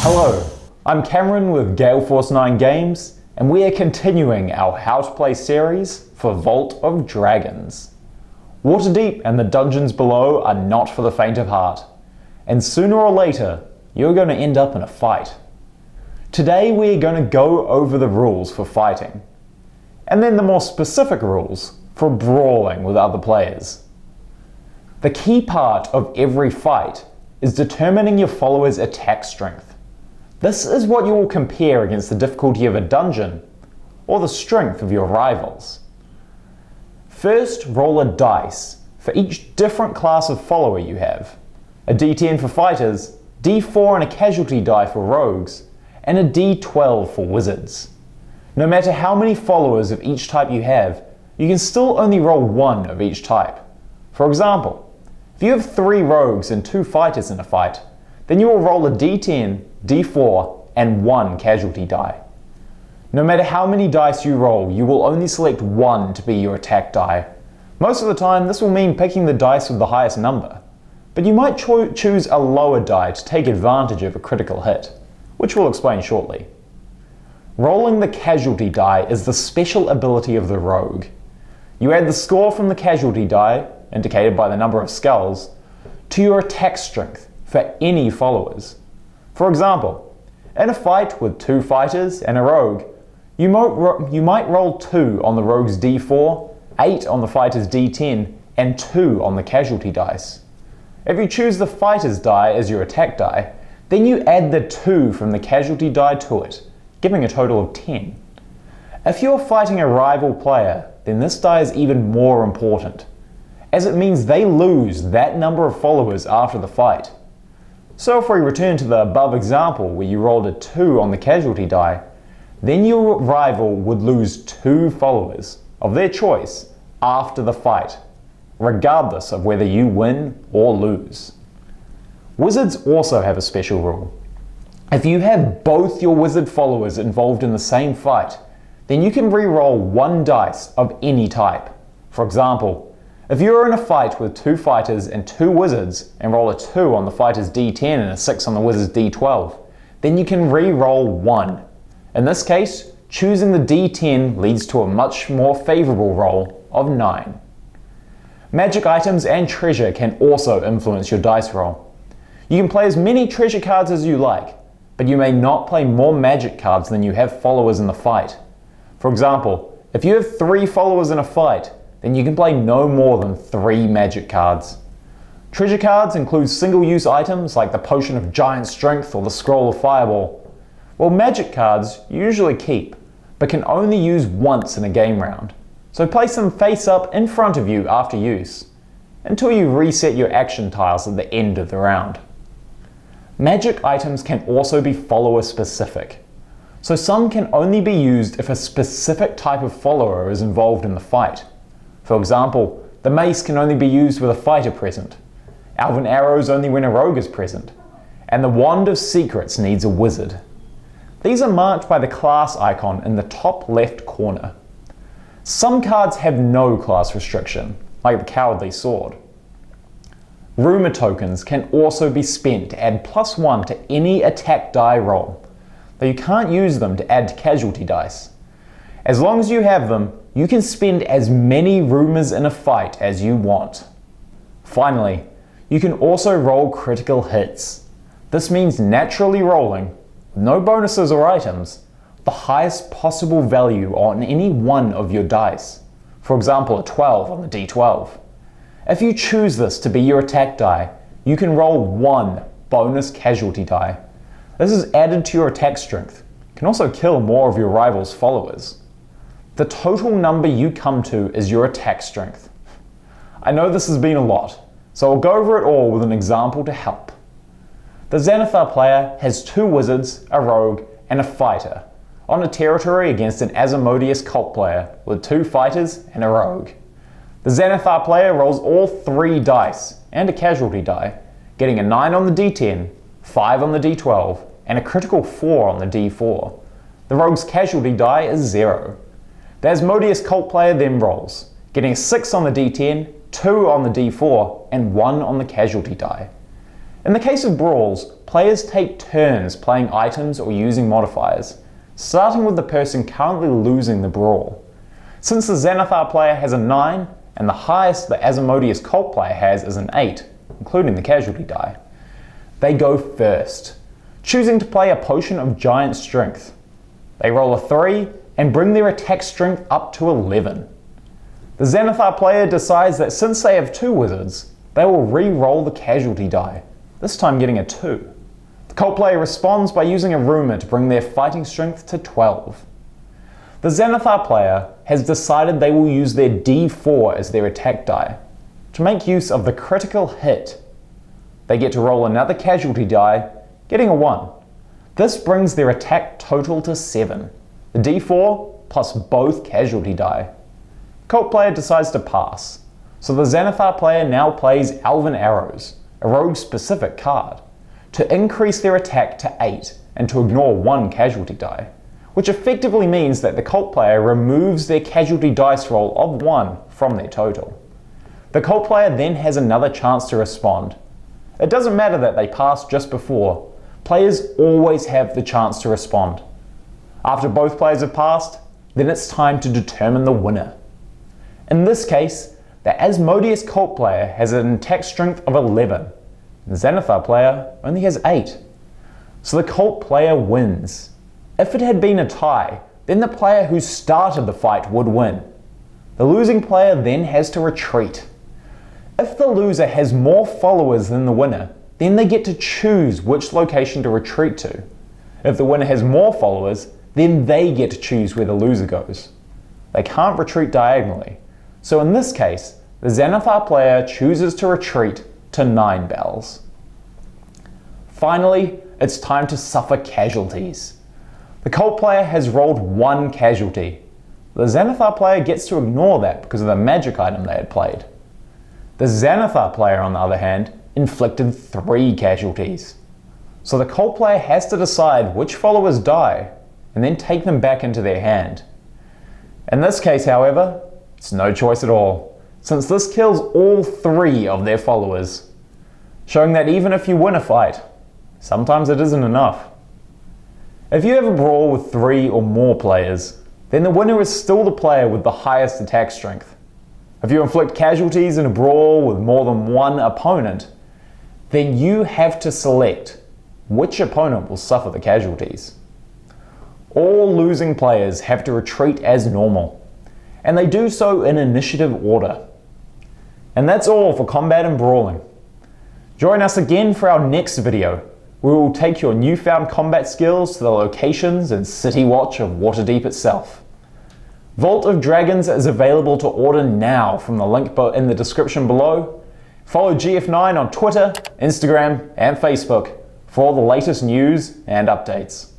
Hello, I'm Cameron with Gale Force 9 Games, and we are continuing our How to Play series for Vault of Dragons. Waterdeep and the dungeons below are not for the faint of heart, and sooner or later, you're going to end up in a fight. Today we are going to go over the rules for fighting, and then the more specific rules for brawling with other players. The key part of every fight is determining your followers' attack strength. This is what you will compare against the difficulty of a dungeon or the strength of your rivals. First, roll a dice for each different class of follower you have. A d10 for fighters, d4 and a casualty die for rogues, and a d12 for wizards. No matter how many followers of each type you have, you can still only roll one of each type. For example, if you have 3 rogues and 2 fighters in a fight, then you will roll a d10, d4, and 1 casualty die. No matter how many dice you roll, you will only select 1 to be your attack die. Most of the time, this will mean picking the dice with the highest number, but you might choose a lower die to take advantage of a critical hit, which we'll explain shortly. Rolling the casualty die is the special ability of the rogue. You add the score from the casualty die, indicated by the number of skulls, to your attack strength for any followers. For example, in a fight with 2 fighters and a rogue, you might roll 2 on the rogue's d4, 8 on the fighter's d10, and 2 on the casualty dice. If you choose the fighter's die as your attack die, then you add the 2 from the casualty die to it, giving a total of 10. If you're fighting a rival player, then this die is even more important, as it means they lose that number of followers after the fight. So if we return to the above example where you rolled a 2 on the casualty die, then your rival would lose 2 followers of their choice after the fight, regardless of whether you win or lose. Wizards also have a special rule. If you have both your wizard followers involved in the same fight, then you can re-roll 1 dice of any type. For example, if you are in a fight with 2 fighters and 2 wizards and roll a 2 on the fighter's d10 and a 6 on the wizard's d12, then you can re-roll 1. In this case, choosing the d10 leads to a much more favourable roll of 9. Magic items and treasure can also influence your dice roll. You can play as many treasure cards as you like, but you may not play more magic cards than you have followers in the fight. For example, if you have 3 followers in a fight, then you can play no more than 3 magic cards. Treasure cards include single-use items like the Potion of Giant Strength or the Scroll of Fireball, while magic cards you usually keep, but can only use once in a game round. So place them face up in front of you after use, until you reset your action tiles at the end of the round. Magic items can also be follower specific, so some can only be used if a specific type of follower is involved in the fight. For example, the mace can only be used with a fighter present, Elven arrows only when a rogue is present, and the Wand of Secrets needs a wizard. These are marked by the class icon in the top left corner. Some cards have no class restriction, like the Cowardly Sword. Rumour tokens can also be spent to add +1 to any attack die roll, though you can't use them to add to casualty dice. As long as you have them, you can spend as many rumours in a fight as you want. Finally, you can also roll critical hits. This means naturally rolling, with no bonuses or items, the highest possible value on any one of your dice. For example, a 12 on the d12. If you choose this to be your attack die, you can roll 1 bonus casualty die. This is added to your attack strength. It can also kill more of your rival's followers. The total number you come to is your attack strength. I know this has been a lot, so I'll go over it all with an example to help. The Xanathar player has 2 wizards, a rogue, and a fighter, on a territory against an Asmodeus cult player with 2 fighters and a rogue. The Xanathar player rolls all 3 dice and a casualty die, getting a 9 on the d10, 5 on the d12, and a critical 4 on the d4. The rogue's casualty die is 0. The Asmodeus cult player then rolls, getting a 6 on the d10, 2 on the d4, and 1 on the casualty die. In the case of brawls, players take turns playing items or using modifiers, starting with the person currently losing the brawl. Since the Xanathar player has a 9, and the highest the Asmodeus cult player has is an 8, including the casualty die, they go first, choosing to play a potion of giant strength. They roll a 3 and bring their attack strength up to 11. The Xanathar player decides that since they have 2 wizards, they will re-roll the casualty die, this time getting a 2. The cult player responds by using a rumour to bring their fighting strength to 12. The Xanathar player has decided they will use their D4 as their attack die, to make use of the critical hit. They get to roll another casualty die, getting a 1. This brings their attack total to 7, the D4 plus both casualty die. The cult player decides to pass, so the Xanathar player now plays Elven Arrows, a rogue-specific card, to increase their attack to 8 and to ignore 1 casualty die, which effectively means that the cult player removes their casualty dice roll of 1 from their total. The cult player then has another chance to respond. It doesn't matter that they passed just before, players always have the chance to respond. After both players have passed, then it's time to determine the winner. In this case, the Asmodeus cult player has an attack strength of 11, the Xanathar player only has 8. So the cult player wins. If it had been a tie, then the player who started the fight would win. The losing player then has to retreat. If the loser has more followers than the winner, then they get to choose which location to retreat to. If the winner has more followers, then they get to choose where the loser goes. They can't retreat diagonally, so in this case, the Xanathar player chooses to retreat to 9 bells. Finally, it's time to suffer casualties. The cult player has rolled 1 casualty. The Xanathar player gets to ignore that because of the magic item they had played. The Xanathar player, on the other hand, inflicted 3 casualties. So the cult player has to decide which followers die and then take them back into their hand. In this case, however, it's no choice at all, since this kills all 3 of their followers, showing that even if you win a fight, sometimes it isn't enough. If you have a brawl with 3 or more players, then the winner is still the player with the highest attack strength. If you inflict casualties in a brawl with more than 1 opponent, then you have to select which opponent will suffer the casualties. All losing players have to retreat as normal, and they do so in initiative order. And that's all for combat and brawling. Join us again for our next video, where we will take your newfound combat skills to the locations and city watch of Waterdeep itself. Vault of Dragons is available to order now from the link in the description below. Follow GF9 on Twitter, Instagram, and Facebook for all the latest news and updates.